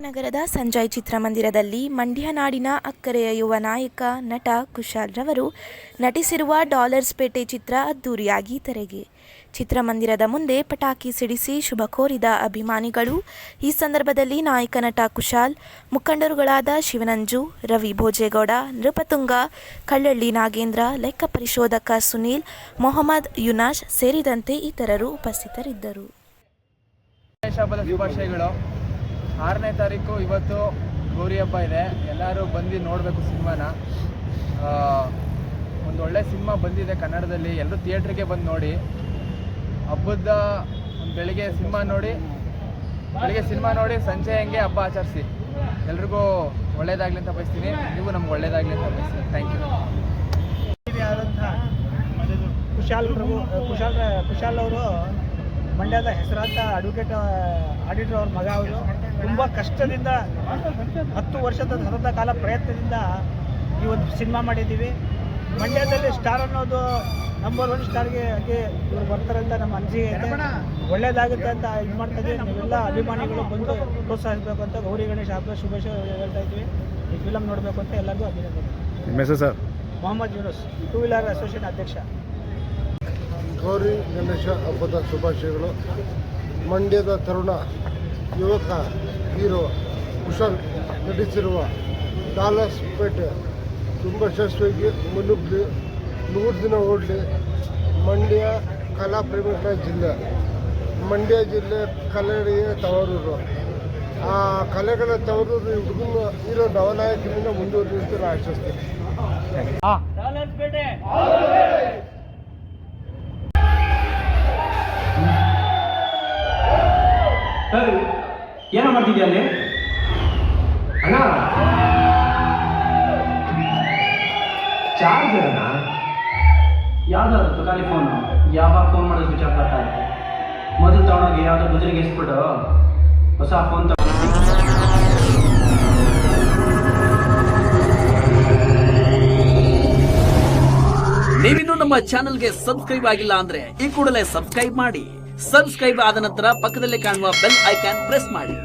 ನಗರದ ಸಂಜಯ್ ಚಿತ್ರಮಂದಿರದಲ್ಲಿ ಮಂಡ್ಯ ನಾಡಿನ ಅಕ್ಕರೆಯ ಯುವ ನಾಯಕ ನಟ ಕುಶಾಲ್ ರವರು ನಟಿಸಿರುವ ಡಾಲರ್ಸ್ ಪೇಟೆ ಚಿತ್ರ ಅದ್ದೂರಿಯಾಗಿ ತೆರೆಗೆ. ಚಿತ್ರಮಂದಿರದ ಮುಂದೆ ಪಟಾಕಿ ಸಿಡಿಸಿ ಶುಭ ಕೋರಿದ ಅಭಿಮಾನಿಗಳು. ಈ ಸಂದರ್ಭದಲ್ಲಿ ನಾಯಕ ನಟ ಕುಶಾಲ್, ಮುಖಂಡರುಗಳಾದ ಶಿವನಂಜು, ರವಿ ಭೋಜೇಗೌಡ, ನೃಪತುಂಗ, ಕಳ್ಳಳ್ಳಿ ನಾಗೇಂದ್ರ, ಲೆಕ್ಕ ಪರಿಶೋಧಕ ಸುನೀಲ್, ಮೊಹಮ್ಮದ್ ಯುನಾಶ್ ಸೇರಿದಂತೆ ಇತರರು ಉಪಸ್ಥಿತರಿದ್ದರು. 6ನೇ ತಾರೀಕು ಇವತ್ತು ಗೌರಿ ಹಬ್ಬ ಇದೆ. ಎಲ್ಲರೂ ಬಂದು ನೋಡಬೇಕು ಸಿನಿಮಾನ. ಒಂದು ಒಳ್ಳೆ ಸಿನಿಮಾ ಬಂದಿದೆ ಕನ್ನಡದಲ್ಲಿ. ಎಲ್ಲರೂ ಥಿಯೇಟ್ರಿಗೆ ಬಂದು ನೋಡಿ. ಹಬ್ಬದ ಬೆಳಿಗ್ಗೆ ಸಿನಿಮಾ ನೋಡಿ ಸಂಜೆ ಹಂಗೆ ಹಬ್ಬ ಆಚರಿಸಿ. ಎಲ್ರಿಗೂ ಒಳ್ಳೇದಾಗಲಿ ಅಂತ ಬಯಸ್ತೀನಿ. ನೀವು ನಮ್ಗೆ ಒಳ್ಳೇದಾಗಲಿ ಅಂತ ಬಯಸ್ತೀನಿ. Thank you. ಕುಶಾಲ್ ಅವರು ಮಂಡ್ಯದ ಹೆಸರಾಂತ ಆಡಿಟರ್ ಅವ್ರ ಮಗ. ಅವರು ತುಂಬ ಕಷ್ಟದಿಂದ 10 ವರ್ಷದ ಸತತ ಕಾಲ ಪ್ರಯತ್ನದಿಂದ ಈ ಒಂದು ಸಿನಿಮಾ ಮಾಡಿದ್ದೀವಿ. ಮಂಡ್ಯದಲ್ಲಿ ಸ್ಟಾರ್ ಅನ್ನೋದು ನಂಬರ್ 1 ಸ್ಟಾರ್ಗೆ ಇವರು ಬರ್ತಾರೆ ಅಂತ ನಮ್ಮ ಅನಿಸಿಕೆ ಇದೆ. ಒಳ್ಳೇದಾಗುತ್ತೆ ಅಂತ ಇದು ಮಾಡ್ತಾ ಇದ್ದೀವಿ. ನೀವೆಲ್ಲ ಅಭಿಮಾನಿಗಳು ಬಂದು ಪ್ರೋತ್ಸಾಹಿಸಬೇಕು ಅಂತ ಗೌರಿ ಗಣೇಶ್ ಹಬ್ಬ ಶುಭಾಶ ಹೇಳ್ತಾ ಇದ್ವಿ. ಈ ಫಿಲಮ್ ನೋಡಬೇಕು ಅಂತ ಎಲ್ಲರಿಗೂ ಅಭಿನಂದನೆ. Sir Mohammed Yunus, 2 wheeler association ಅಧ್ಯಕ್ಷ. ಗೌರಿ ಗಣೇಶ ಹಬ್ಬದ ಶುಭಾಶಯಗಳು. ಮಂಡ್ಯದ ತರುಣ ಯುವಕ ಹೀರೋ ಕುಶಾಲ್ ನಟಿಸಿರುವ ಡಾಲರ್ಸ್ ಪೇಟೆ ತುಂಬ ಯಶಸ್ವಿಯಾಗಿ ಮುನ್ನುಗ್ಗಲಿ, 100 ದಿನ ಓಡಲಿ. ಮಂಡ್ಯ ಕಲಾಪ್ರೇಮಿಗಳ ಜಿಲ್ಲೆ. ಮಂಡ್ಯ ಜಿಲ್ಲೆ ಕಲೆಗಳಿಗೆ ತವರೂರು. ಆ ಕಲೆಗಳ ತವರೂರು ಹುಡುಗನ ಹೀರೋ ನವನಾಯಕನಿಂದ ಮುಂದುವರಿಲಿ ಅಂತ ನಾನು ಆಶಿಸ್ತೀನಿ. ಏನೋ ಮಾಡ್ತಿದ್ಯಾ ಅಲ್ಲಿ ಅಣ್ಣ? ಚಾರ್ಜರ್ ಅಣ್ಣ? ಯಾವ್ದಾದ್ರು ಖಾಲಿ ಫೋನು. ಯಾವಾಗ ಫೋನ್ ಮಾಡೋದು ಸ್ವಿಚ್ ಆಫ್ ಬರ್ತಾ ಇರುತ್ತೆ. ಮೊದಲು ತಗೊಂಡೋಗಿ ಯಾವುದೋ ಗುಜರಿಗೆ ಇಸ್ಬಿಟ್ಟು ಹೊಸ ಫೋನ್ ನೀವಿನ್ನೂ ನಮ್ಮ ಚಾನೆಲ್ಗೆ ಸಬ್ಸ್ಕ್ರೈಬ್ ಆಗಿಲ್ಲ ಅಂದ್ರೆ ಈ ಕೂಡಲೇ ಸಬ್ಸ್ಕ್ರೈಬ್ ಮಾಡಿ. ಸಬ್ಸ್ಕ್ರೈಬ್ ಆದ ನಂತರ ಪಕ್ಕದಲ್ಲಿ ಕಾಣುವ ಬೆಲ್ ಐಕಾನ್ ಪ್ರೆಸ್ ಮಾಡಿ.